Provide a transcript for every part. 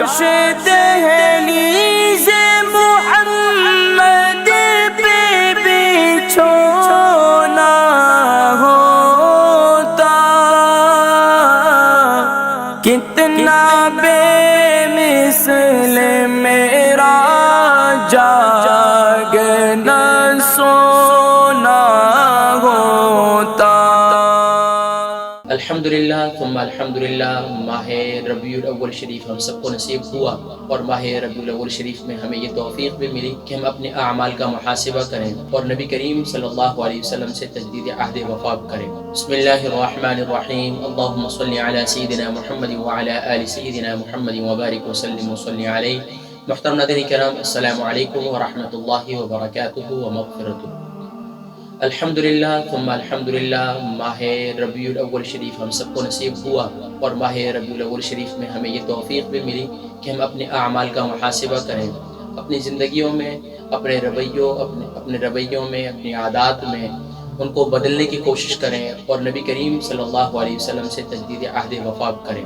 کاش دہلیز محمد پہ بچھونا ہوتا، کتنا بے مثل میرا جاگنا سونا ہوتا۔ الحمدللہ ثم الحمدللہ، ماہ ربیع الاول شریف ہم سب کو نصیب ہوا، اور ماہ ربیع الاول شریف میں ہمیں یہ توفیق بھی ملی کہ ہم اپنے اعمال کا محاسبہ کریں اور نبی کریم صلی اللہ علیہ وسلم سے تجدید عہد وفا کریں۔ بسم اللہ الرحمن الرحیم، اللہم صلی علی سیدنا محمد وعلی آل سیدنا محمد وبارک وسلم وصلی علیہ۔ محترم ناظرین کرام، السلام علیکم ورحمۃ اللہ وبرکاتہ ومغفرتہ۔ الحمدللہ ثم الحمدللہ، ماہ ربیع الاول شریف ہم سب کو نصیب ہوا، اور ماہ ربیع الاول شریف میں ہمیں یہ توفیق بھی ملی کہ ہم اپنے اعمال کا محاسبہ کریں، اپنی زندگیوں میں، اپنے رویوں میں، اپنی عادات میں ان کو بدلنے کی کوشش کریں، اور نبی کریم صلی اللہ علیہ وسلم سے تجدید عہد وفا کریں۔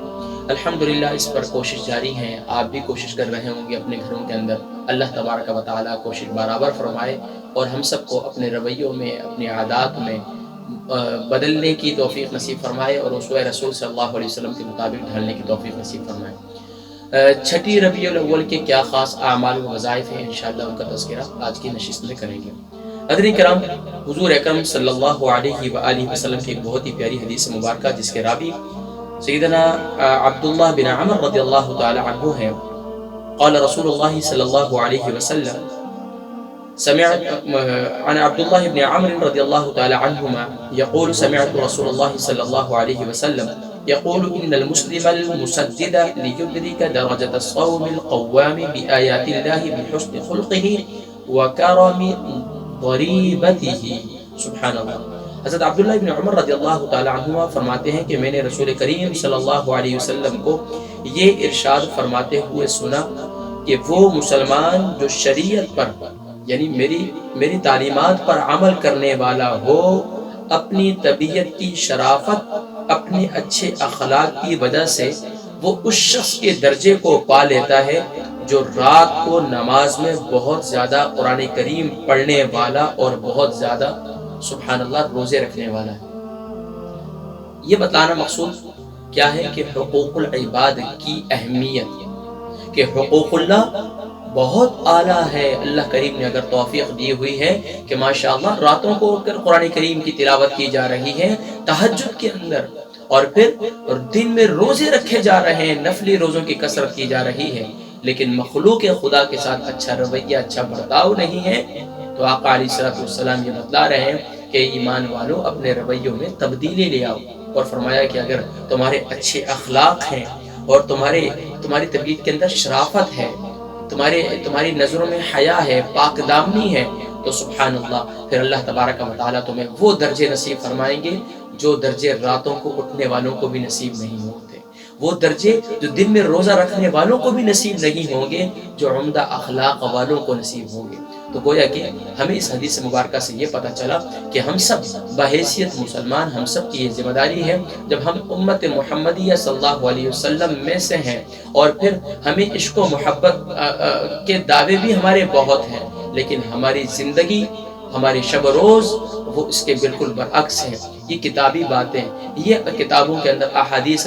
الحمدللہ اس پر کوشش جاری ہے، آپ بھی کوشش کر رہے ہوں گے اپنے گھروں کے اندر۔ اللہ تبارک و تعالیٰ کوشش برابر فرمائے اور ہم سب کو اپنے رویوں میں، اپنی عادات میں بدلنے کی توفیق نصیب فرمائے، اور اسوہ رسول صلی اللہ علیہ وسلم کے مطابق ڈھلنے کی توفیق نصیب فرمائے۔ چھٹی ربیع الاول کے کیا خاص اعمال و وظائف ہیں، انشاءاللہ ان کا تذکرہ آج کی نشست میں کریں گے۔ ناظرین کرام، حضور اکرم صلی اللہ علیہ وآلہ وسلم کی ایک بہت ہی پیاری حدیث مبارکہ جس کے راوی سیدنا عبداللہ بن عمر رضی اللہ تعالی عنہ ہے، قال رسول اللہ صلی اللہ علیہ وسلم، سمعت عن عبد الله بن عمرو رضي الله تعالى عنهما يقول سمعت رسول الله صلى الله عليه وسلم يقول إن المسلم المسدد ليدرك درجة الصوم القوام بآيات الله بحسن خلقه وكرم ضريبته۔ سبحان اللہ۔ حضرت عبداللہ بن عمر رضی اللہ تعالی عنہ فرماتے ہیں کہ میں نے رسول کریم صلی اللہ علیہ وسلم کو یہ ارشاد فرماتے ہوئے سنا کہ وہ مسلمان جو شریعت پر، یعنی میری تعلیمات پر عمل کرنے والا ہو، اپنی طبیعت کی شرافت، اپنے اچھے اخلاق کی وجہ سے وہ اس شخص کے درجے کو پا لیتا ہے جو رات کو نماز میں بہت زیادہ قرآن کریم پڑھنے والا اور بہت زیادہ سبحان اللہ روزے رکھنے والا ہے۔ یہ بتانا مقصود کیا ہے کہ حقوق العباد کی اہمیت، کہ حقوق اللہ بہت اعلیٰ ہے۔ اللہ کریم نے اگر توفیق دی ہوئی ہے کہ ماشاءاللہ راتوں کو اٹھ کر قرآن کریم کی تلاوت کی جا رہی ہے تہجد کے اندر، اور پھر دن میں روزے رکھے جا رہے ہیں، نفلی روزوں کی کثرت کی جا رہی ہے، لیکن مخلوق خدا کے ساتھ اچھا رویہ، اچھا برتاؤ نہیں ہے، تو آقا علیہ السلام یہ بتلا رہے ہیں کہ ایمان والوں اپنے رویوں میں تبدیلی لے آؤ، اور فرمایا کہ اگر تمہارے اچھے اخلاق ہیں اور تمہاری طبیعت کے اندر شرافت ہے، تمہاری نظروں میں حیا ہے، پاک دامنی ہے، تو سبحان اللہ پھر اللہ تبارک و تعالیٰ تمہیں وہ درجے نصیب فرمائیں گے جو درجے راتوں کو اٹھنے والوں کو بھی نصیب نہیں ہوتے، وہ درجے جو دن میں روزہ رکھنے والوں کو بھی نصیب نہیں ہوں گے، جو عمدہ اخلاق والوں کو نصیب ہوں گے۔ تو گویا کہ ہمیں اس حدیث مبارکہ سے یہ پتہ چلا کہ ہم سب بحیثیت مسلمان، ہم سب کی یہ ذمہ داری ہے، جب ہم امت محمدیہ صلی اللہ علیہ وسلم میں سے ہیں، اور پھر ہمیں عشق و محبت کے دعوے بھی ہمارے بہت ہیں، لیکن ہماری زندگی، ہماری شب و روز وہ اس کے بالکل برعکس ہے۔ یہ کتابی باتیں، یہ کتابوں کے اندر احادیث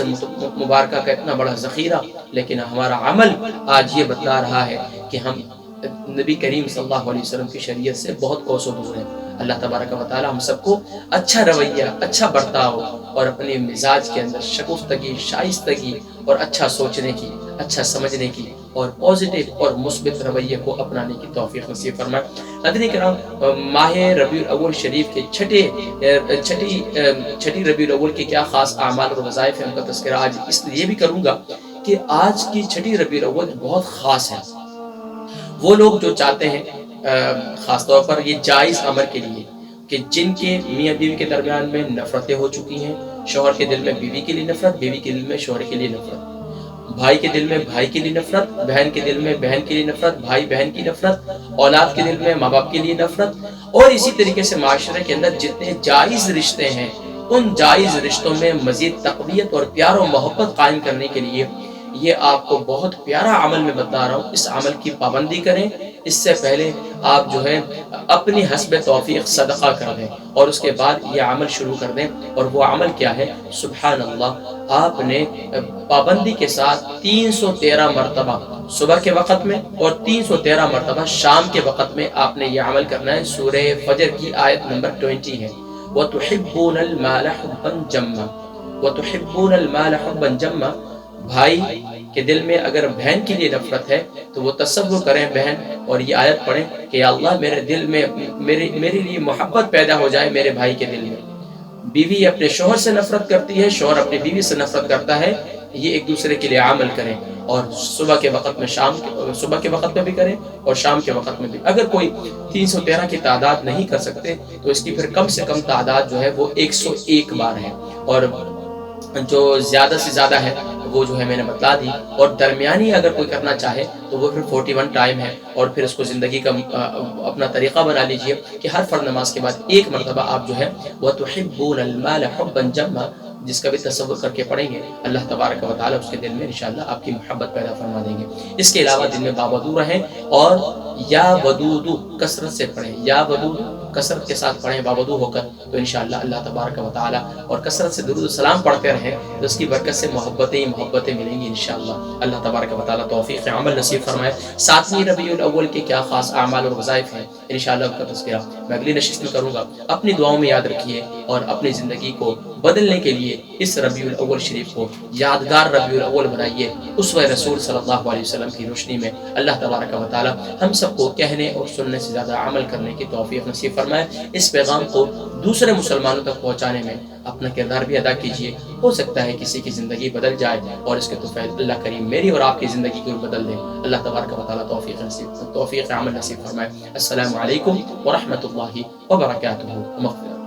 مبارکہ کا اتنا بڑا ذخیرہ، لیکن ہمارا عمل آج یہ بتلا رہا ہے کہ ہم نبی کریم صلی اللہ علیہ وسلم کی شریعت سے بہت کوسوں دور ہیں۔ اللہ تبارک و تعالی ہم سب کو اچھا رویہ، اچھا برتاؤ اور اپنے مزاج کے اندر شگفتگی، شائستگی اور اچھا سوچنے کی، اچھا سمجھنے کی اور پازیٹیو اور مثبت رویے کو اپنانے کی توفیق نصیب فرمائے۔ ناظرین کرام، ماہ ربیع الاول شریف کے چھٹی ربیع الاول کے کیا خاص اعمال اور وظائف ہیں، ان کا تذکرہ آج اس لیے بھی کروں گا کہ آج کی چھٹی ربیع الاول بہت خاص ہے۔ وہ لوگ جو چاہتے ہیں، خاص طور پر یہ جائز امر کے لیے، کہ جن کے میاں بیوی کے درمیان میں نفرتیں ہو چکی ہیں، شوہر کے دل میں بیوی کے لیے نفرت، بیوی کے دل میں شوہر کے لیے نفرت، بھائی کے دل میں بھائی کے لیے نفرت، بہن کے دل میں بہن کے لیے نفرت، بھائی بہن کی نفرت، اولاد کے دل میں ماں باپ کے لیے نفرت، اور اسی طریقے سے معاشرے کے اندر جتنے جائز رشتے ہیں ان جائز رشتوں میں مزید تقویت اور پیار و محبت قائم کرنے کے لیے یہ آپ کو بہت پیارا عمل میں بتا رہا ہوں، اس عمل کی پابندی کریں۔ اس سے پہلے آپ جو ہے اپنی حسب توفیق صدقہ کر دیں اور اس کے بعد یہ عمل شروع کر دیں۔ اور وہ عمل کیا ہے؟ سبحان اللہ، آپ نے پابندی کے ساتھ 313 مرتبہ صبح کے وقت میں اور 313 مرتبہ شام کے وقت میں آپ نے یہ عمل کرنا ہے۔ سورہ فجر کی آیت نمبر 20 ہے، وَتُحِبُّونَ الْمَالَ حُبًّا جَمًّا، وَتُحِبُّونَ الْمَالَ حُبًّا جَمًّا۔ بھائی کے دل میں اگر بہن کے لیے نفرت ہے تو وہ تصور کریں بہن اور یہ آیت پڑھیں کہ یا اللہ میرے دل میں میرے لیے محبت پیدا ہو جائے میرے بھائی کے دل میں۔ بیوی اپنے شوہر سے نفرت کرتی ہے، شوہر اپنی بیوی سے نفرت کرتا ہے، یہ ایک دوسرے کے لیے عمل کریں اور صبح کے وقت میں صبح کے وقت میں بھی کریں اور شام کے وقت میں بھی۔ اگر کوئی 313 کی تعداد نہیں کر سکتے تو اس کی پھر کم سے کم تعداد جو ہے وہ 101 بار ہے، اور جو زیادہ سے زیادہ ہے وہ جو ہے میں نے بتلا دی، اور درمیانی اگر کوئی کرنا چاہے تو وہ پھر 41 ٹائم ہے، اور پھر اس کو زندگی کا اپنا طریقہ بنا لیجئے کہ ہر فرض نماز کے بعد ایک مرتبہ آپ جو ہے وَتُحِبُّونَ الْمَالَ حُبًّا جَمًّا جس کا بھی تصور کر کے پڑھیں گے، اللہ تبارک و تعالیٰ اس کے دل میں انشاءاللہ آپ کی محبت پیدا فرما دیں گے۔ اس کے علاوہ دن میں باودو رہیں اور یا ودودو کثرت سے پڑھیں، یا ودودو کثرت کے ساتھ پڑھیں باودو ہو کر، تو انشاءاللہ اللہ تبارک و تعالیٰ اور کثرت سے درود و سلام پڑھتے رہیں تو اس کی برکت سے محبتیں ملیں گی انشاءاللہ۔ اللہ تبارک و تعالیٰ توفیق عمل نصیب فرمائے۔ 7ویں ربیع الاول کے کیا خاص اعمال اور وظائف ہیں انشاءاللہ ان کا تذکرہ میں اگلی نشست میں کروں گا۔ اپنی دعاؤں میں یاد رکھیے اور اپنی زندگی کو بدلنے کے لیے اس ربیع الاول شریف کو یادگار ربیع الاول بنائیے، اسوہ رسول صلی اللہ علیہ وسلم کی روشنی میں۔ اللہ تبارک و تعالیٰ ہم سب کو کہنے اور سننے سے زیادہ عمل کرنے کی توفیق نصیب فرمائے۔ اس پیغام کو دوسرے مسلمانوں تک پہنچانے میں اپنا کردار بھی ادا کیجیے، ہو سکتا ہے کسی کی زندگی بدل جائے اور اس کے توفیق اللہ کریم میری اور آپ کی زندگی کو بدل دے۔ اللہ تبارک و تعالیٰ توفیق عمل نصیب فرمائے۔ السلام علیکم ورحمۃ اللہ وبرکاتہ۔